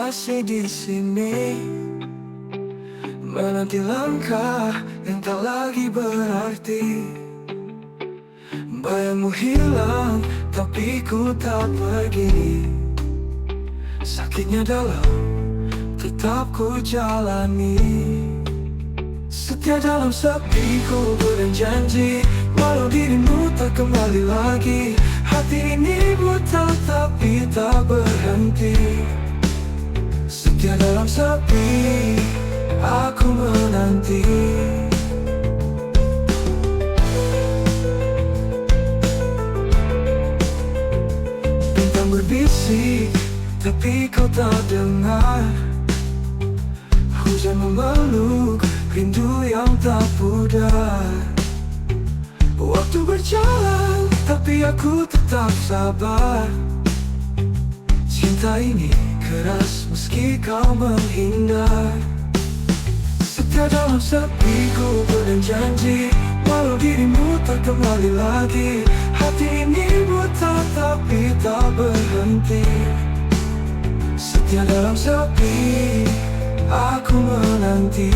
masih di sini, menanti langkah yang tak lagi berarti. Bayangmu hilang, tapi ku tak pergi. Sakitnya dalam, tetap ku jalani. Setia dalam sepi ku berjanji, walau dirimu tak kembali lagi. Hati ini buta tapi tak berhenti. Setia dalam sepi, aku menanti. Bintang berbisik, tapi kau tak dengar. Hujan memeluk, rindu yang tak pudar. Waktu berjalan, tapi aku tetap sabar. Cinta ini keras meski kau menghindar. Setia dalam sepi ku berjanji, walau dirimu tak kembali lagi. Hati ini buta tapi tak berhenti. Setia dalam sepi, aku menanti.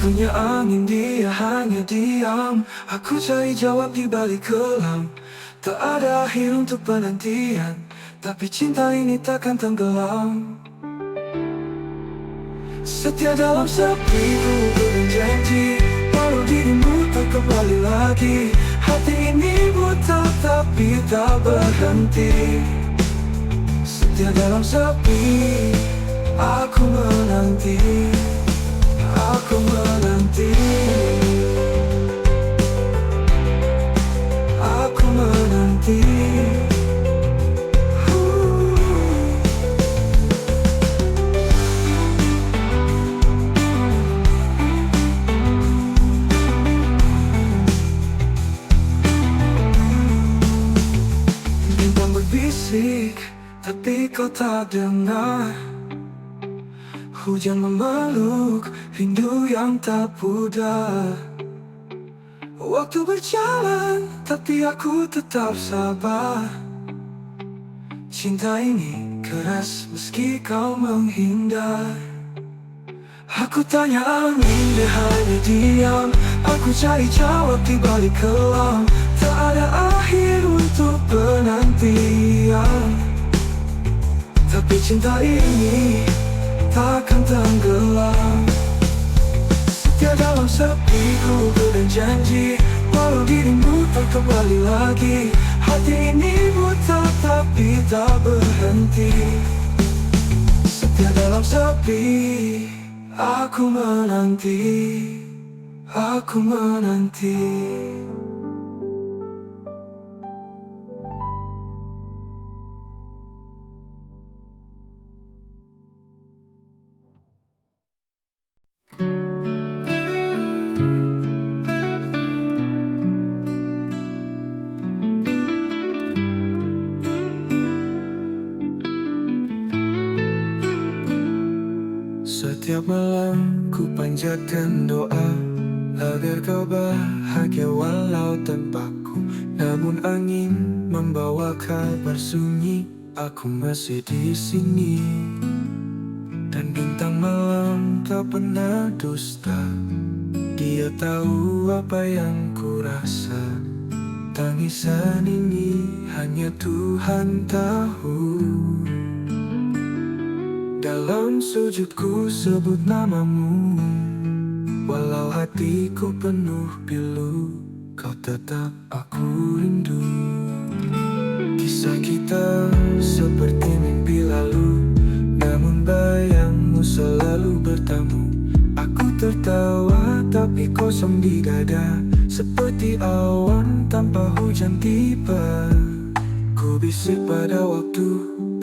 Punya angin, dia hanya diam. Aku cari jawab di balik kelam. Tak ada akhir untuk penantian, tapi cinta ini takkan tenggelam. Setia dalam sepi ku berjanji, walau dirimu tak kembali lagi. Hati ini buta tapi tak berhenti. Setia dalam sepi, aku menanti. Aku menanti. Aku menanti. Bintang berbisik, tapi kau tak dengar. Hujan memeluk, rindu yang tak pudar. Waktu berjalan, tapi aku tetap sabar. Cinta ini keras meski kau menghindar. Aku tanya angin, dia hanya diam. Aku cari jawab di balik kelam. Tak ada akhir untuk penantian, tapi cinta ini takkan tenggelam. Setia dalam sepi ku berjanji, walau dirimu tak kembali lagi. Hati ini buta tapi tak berhenti. Setia dalam sepi, aku menanti. Aku menanti. Setiap malam ku panjatkan doa agar kau bahagia walau tanpaku. Namun angin membawa kabar sunyi, aku masih di sini. Dan bintang malam tak pernah dusta, dia tahu apa yang ku rasa. Tangisan ini hanya Tuhan tahu. Dalam sujudku sebut namamu, walau hatiku penuh pilu, kau tetap aku rindu. Kisah kita seperti mimpi lalu, namun bayangmu selalu bertamu. Aku tertawa tapi kosong di dada, seperti awan tanpa hujan tiba. Ku bisik pada waktu,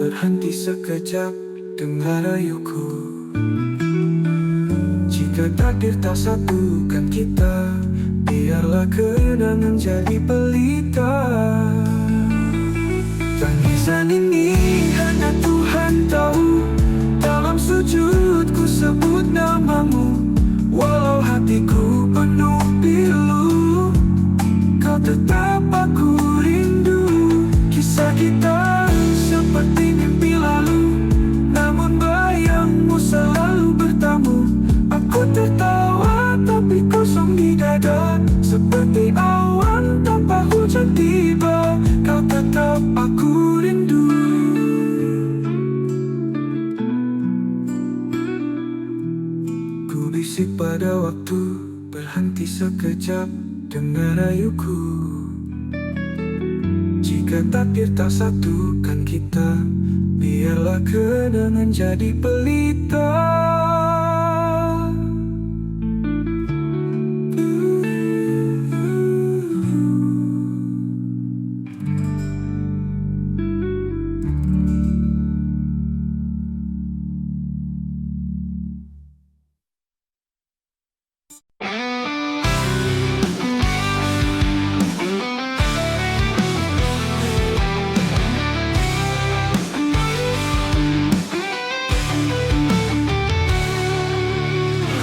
berhenti sekejap. Dengar rayuku, jika takdir tak satukan kita, biarlah kenangan jadi pelita. Tangisan ini hanya Tuhan tahu. Dalam sujudku sebut namamu, tetap aku rindu. Ku bisik pada waktu, berhenti sekejap, dengar rayuku. Jika takdir tak satukan kita, biarlah kenangan jadi pelita.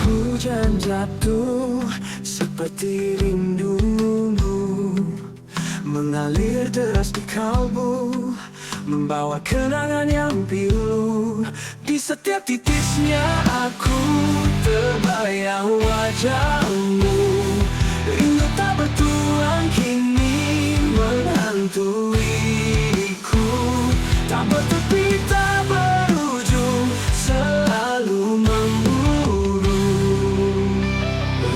Hujan jatuh seperti rindumu, mengalir deras di kalbu, membawa kenangan yang pilu. Di setiap titisnya aku terbayang wajahmu. Rindu tak bertuang kini menghantuiku, tak bertepi tak berujung, selalu memburu.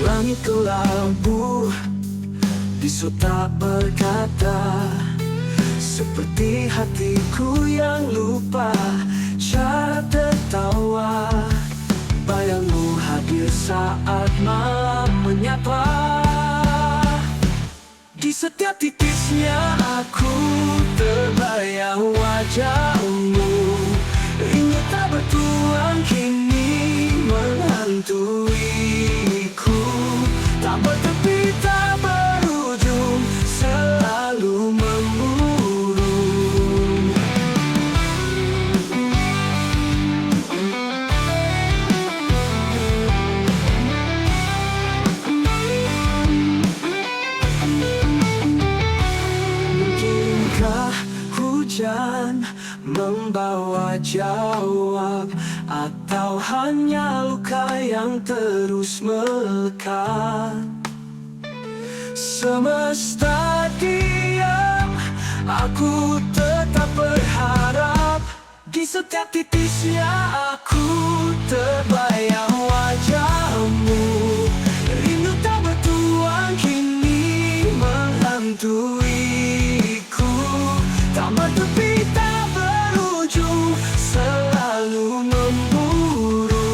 Langit kelabu, bisu tak berkata, seperti hatiku yang lupa cara tertawa. Bayangmu hadir saat malam menyapa. Di setiap titisnya aku terbayang wajahmu. Rindu tak bertuang kini menghantuiku, tak bertepi tak berujung, selalu memburu. Mungkinkah hujan membawa jawab, atau hanya luka yang terus melekat? Semesta diam, aku tetap berharap. Di setiap titisnya aku terbayang wajahmu. Rindu tak bertuang kini menghantuiku, tak bertepi tak berujung, selalu memburu.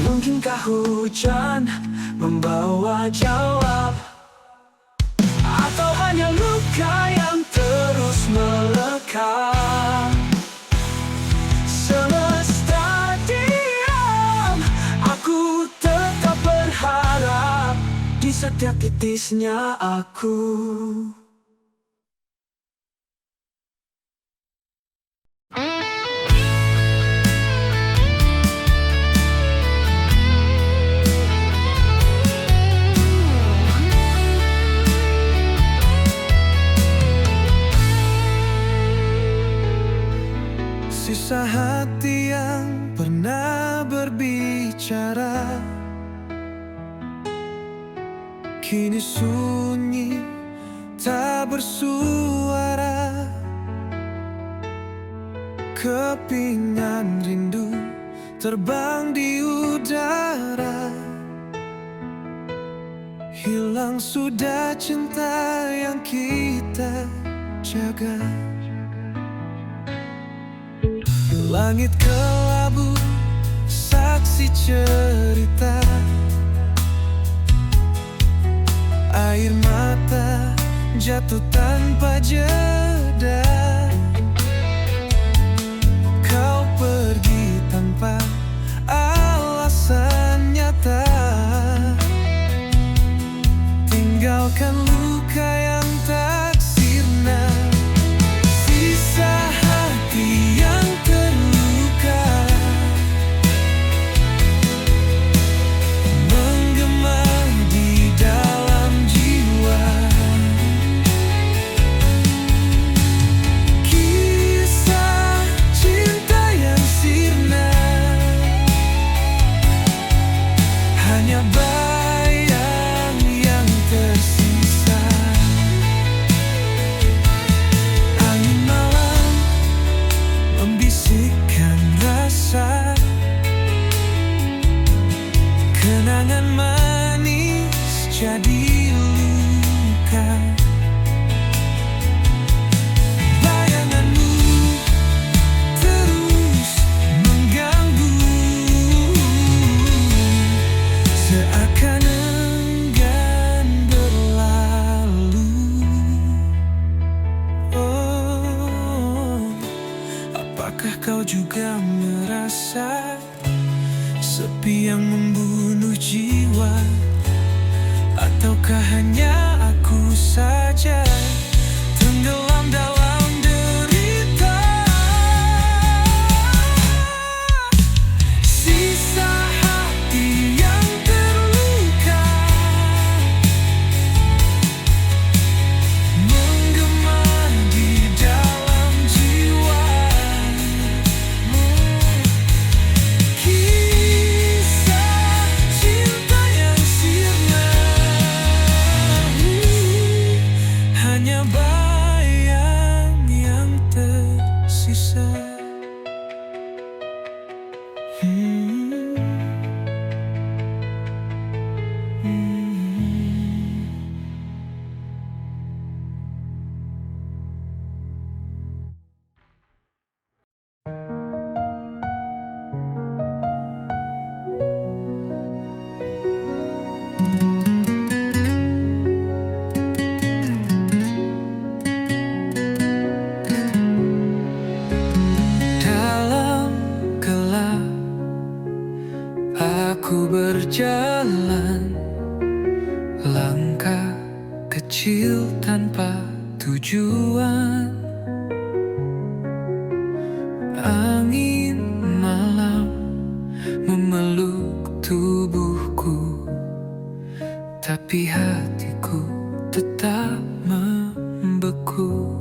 Mungkinkah hujan membawa jawab, atau hanya luka yang terus melekat? Semesta diam, aku tetap berharap. Di setiap titisnya aku. Sisa hati yang pernah berbicara kini sunyi, tak bersuara. Kepingan rindu terbang di udara. Hilang sudah cinta yang kita jaga. Langit kelabu, saksi cerita. Air mata jatuh tanpa jeda. Kau pergi tanpa alasan nyata, tinggalkan luka yang tak sirna. Sisa hati yang terluka menggema di dalam jiwa. Kenangan manis jadi luka. Bayanganmu terus mengganggu, seakan enggan berlalu. Oh, apakah kau juga merasa sepi yang membunuh jiwa? Ataukah hanya aku saja tenggelam dalam derita? Sisa hati yang terluka menggema di dalam jiwa. Kisah cinta yang sirna, hanya bayang yang tersisa. Dalam gelap aku berjalan, langkah kecil tanpa tujuan. Angin malam memeluk tubuhku, tapi hatiku tetap membeku.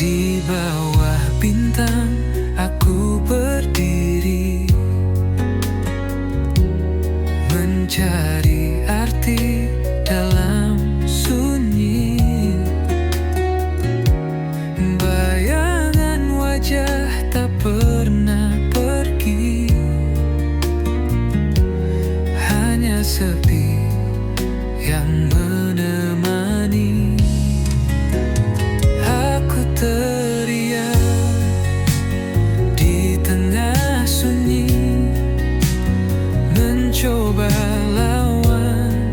Di bawah bintang aku berdiri, mencari arti dalam sunyi. Bayangan wajah tak pernah pergi, hanya sepi yang menemani. Aku teriak di tengah sunyi, mencoba lawan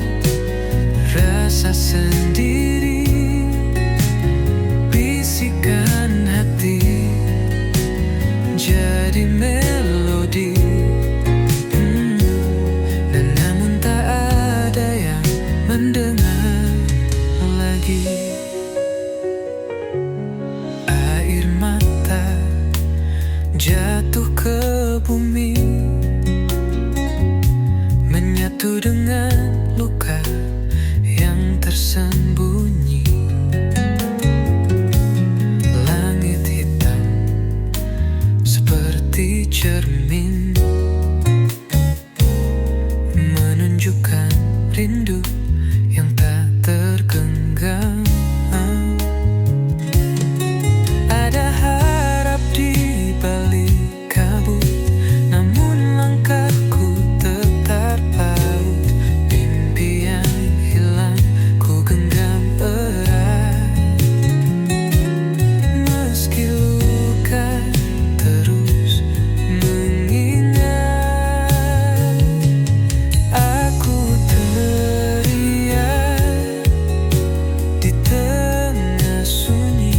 rasa sendiri. Bisikan hati jadi melodi, dan namun tak ada yang mendengar lagi. Air mata jatuh ke bumi, menyatu dengan luka yang tersembunyi. Langit hitam seperti cermin, menunjukkan rindu yang tak tergenggam. Ada harap di balik kabut, namun langkahku tetap paut. Mimpi yang hilang ku genggam erat, meski luka terus mengingat. Aku teriak di tengah sunyi,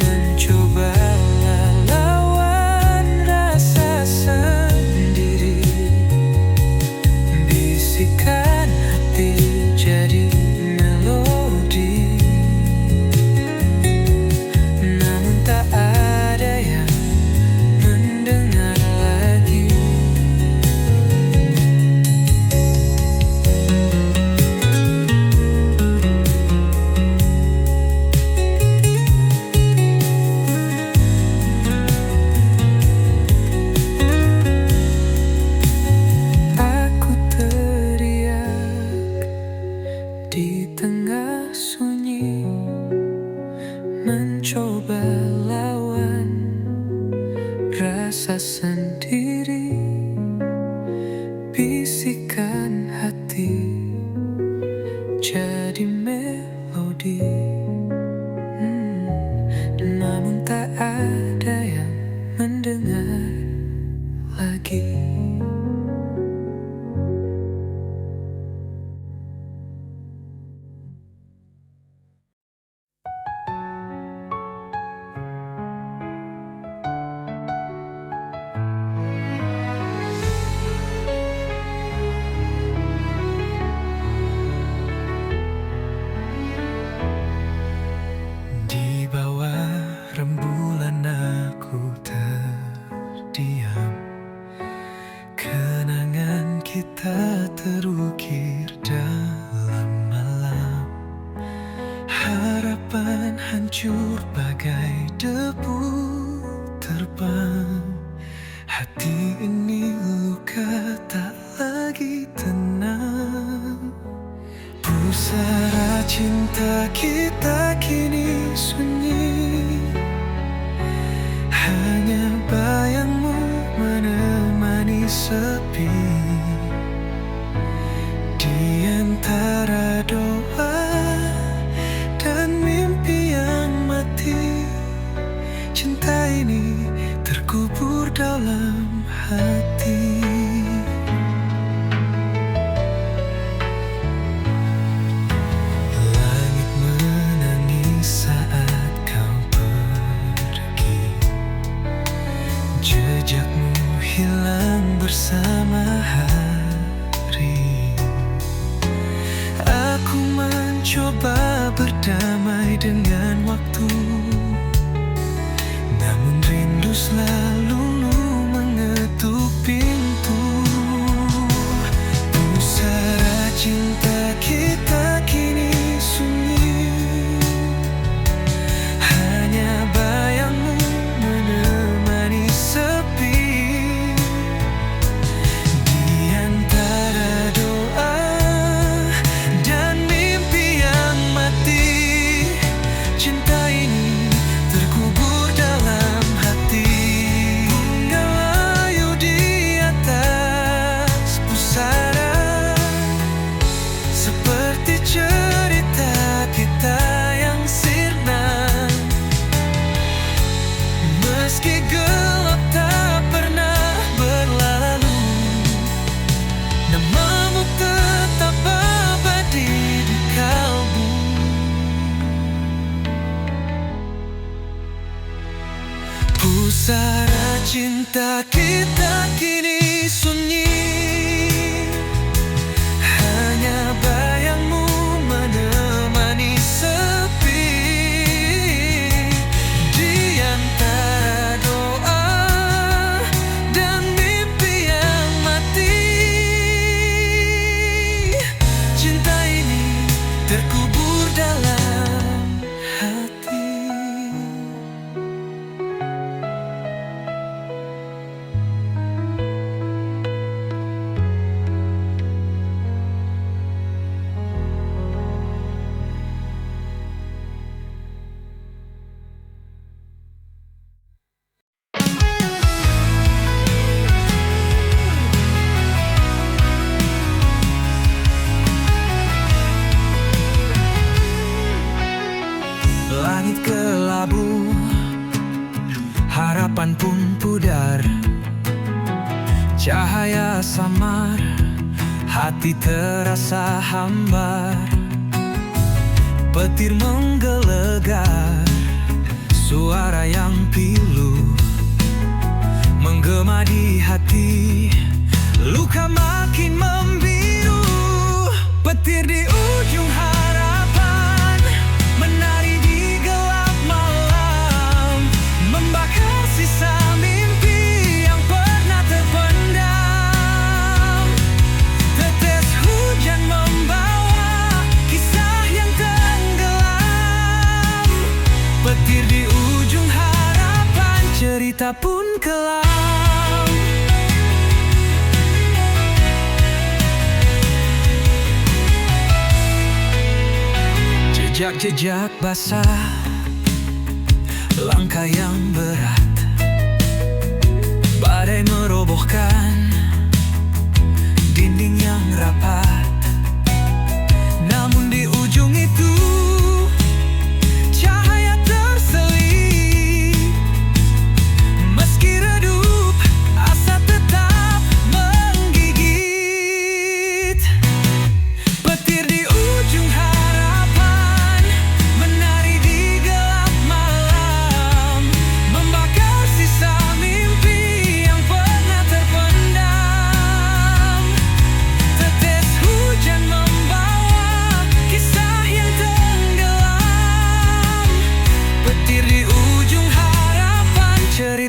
mencoba lawan rasa sendiri. Bisikan hati jadi melodi, namun tak ada yang mendengar lagi. Aku teriak di tengah sunyi, mencoba lawan rasa sendiri. dan tak ada yang mendengar lagi. Di bawah rembulan aku terdiam, kenangan kita terukir dalam malam. Harapan hancur bagai debu terbang. Hati ini luka tak lagi tenang. Pusara cinta kita kini sunyi, hanya bayangmu menemani sepi. Di antara doa dan mimpi yang mati, cinta ini terkubur dalam hati. Langit menangis saat kau pergi, jejakmu hilang bersama hari. Aku mencoba berdamai dengan waktu, namun rindu selalu mengetuk pintu. Pusara cinta kita kini sunyi, hanya bayangmu menemani sepi. Di antara doa dan mimpi yang mati, cinta ini terkubur dalam hati. Punggang layu di atas pusara, seperti cerita kita yang sirna. Meski gelap tak pernah berlalu, namamu tetap abadi di kalbu. Pusara cinta kita kini sunyi, hanya bayangmu menemani sepi. Di antara doa dan mimpi yang mati, cinta ini terkubur dalam hati. Langit kelabu, harapan pun pudar. Cahaya samar, hati terasa hambar. Petir menggelegar, suara yang pilu menggema di hati. Luka makin membiru, petir di ujung harapan menari di gelap malam, membakar sisa mimpi yang pernah terpendam. Tetes hujan membawa kisah yang tenggelam, petir di ujung harapan, cerita pun kelam. Jejak-jejak basah, langkah yang berat, badai merobohkan dinding yang rapat. Namun di ujung itu cahaya terselit,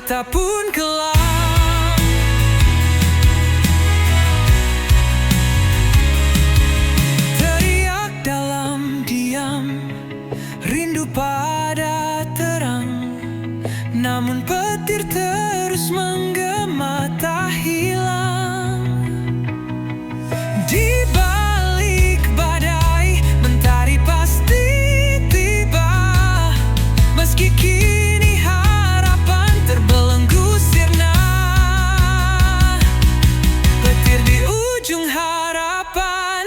cerita pun kelam. Teriak dalam diam, rindu pada terang, namun petir terus menggema tak hilang. Di balik badai, mentari pasti tiba. Meski kini harapan terbelenggu sirna, petir di ujung harapan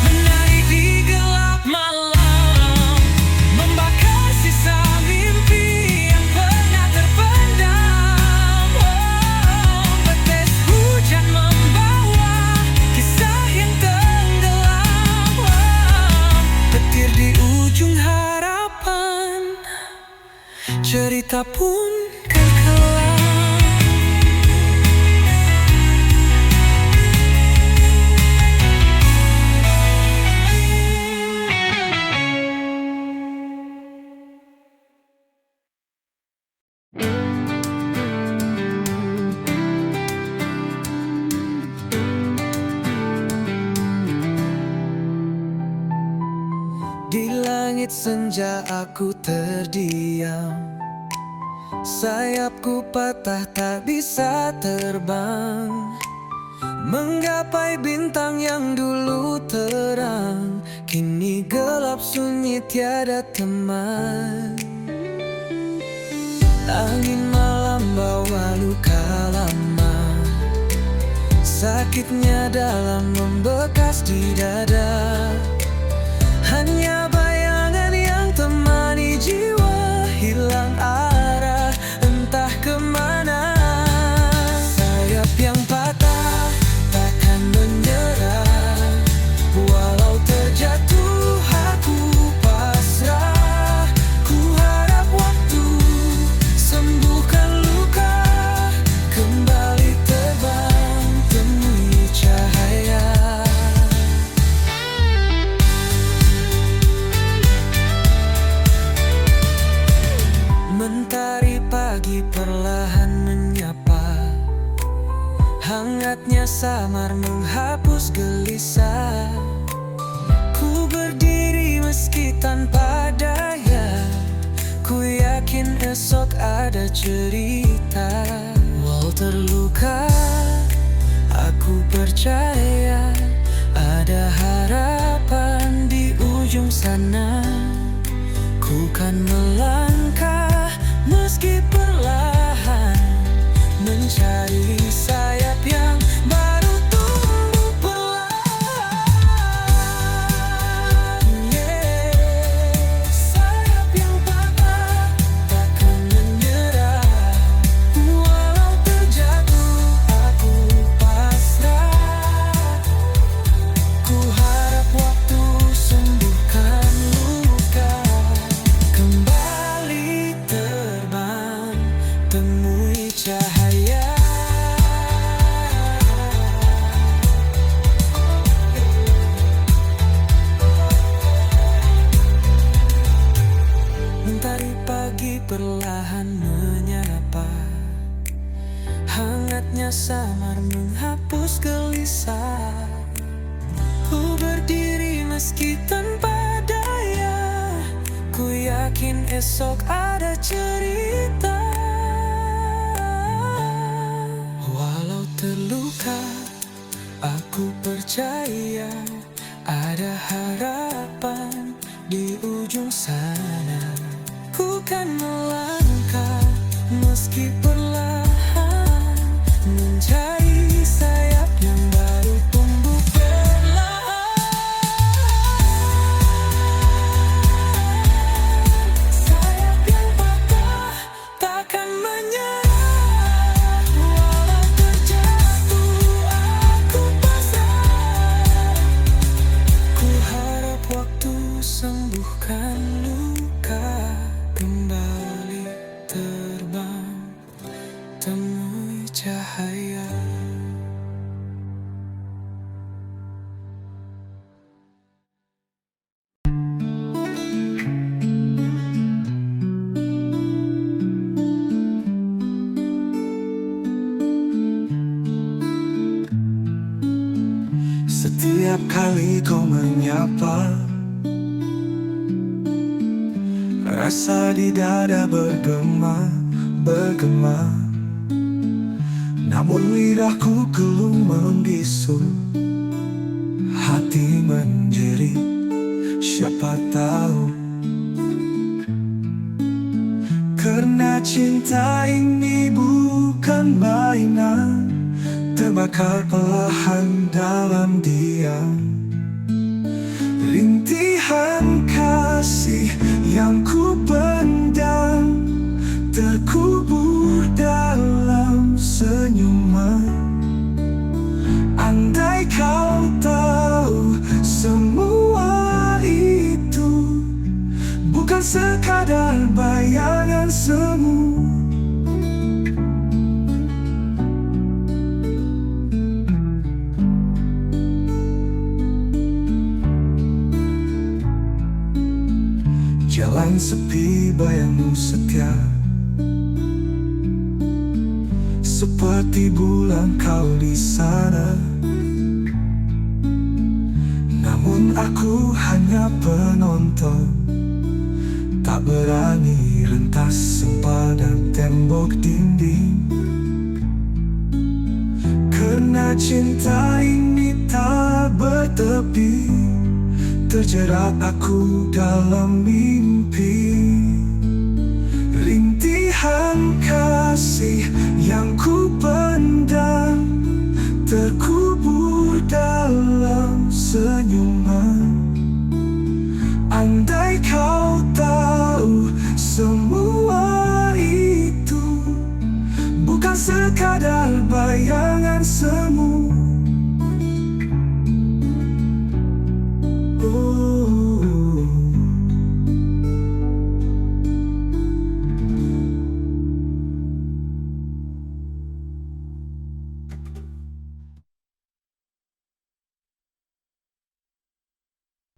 menarik di gelap malam, membakar sisa mimpi yang pernah terpendam. Tetes hujan membawa kisah yang tenggelam. Petir di ujung harapan, cerita pun terkelam. Di langit senja aku terdiam, sayapku patah tak bisa terbang, menggapai bintang yang dulu terang, kini gelap sunyi tiada teman. Angin malam bawa luka lama, sakitnya dalam membekas di dada. Hanya bayangan yang temani jiwa, hilang arah entah kemana. Sayap yang patah takkan menyerah, walau terjatuh aku pasrah. Ku harap waktu sembuhkan luka, kembali terbang temui cahaya. Mentari pagi perlahan menyapa, hangatnya samar menghapus gelisah. Ku berdiri meski tanpa daya, ku yakin esok ada cerita. Walau terluka, aku percaya ada harapan di ujung sana. Ku kan melangkah meski perlahan, mencari sayap yang baru tumbuh perlahan. Sayap yang patah takkan menyerah, walau terjatuh aku pasrah. Ku harap waktu sembuhkan luka, kembali terbang temui cahaya. Mentari pagi perlahan menyapa, hangatnya samar menghapus gelisah. Ku berdiri meski tanpa daya, ku yakin esok ada cerita. Walau terluka, aku percaya ada harapan di ujung sana. Ku kan melangkah meski perlahan, mencari sayap yang baru tumbuh perlahan. Sayap yang patah takkan menyerah, walau terjatuh aku pasrah. Ku harap waktu sembuhkan luka, kembali terbang temui cahaya. Setiap kali kau menyapa, rasa di dada bergema. Namun lidahku gelum membisu, hati menjerit, siapa tahu. Karena cinta ini bukan mainan, terbakar perlahan dalam diam. Rintihan kasih yang ku pendam, terkubur dalam senyuman. Andai kau tahu semua itu bukan sekadar bayangan semu. Jalan sepi, bayangmu setia, seperti bulan kau di sana. Namun aku hanya penonton, tak berani rentas sempadan tembok dinding. Karena cinta ini tak bertepi, terjerat aku dalam mimpi. Rintihan kasih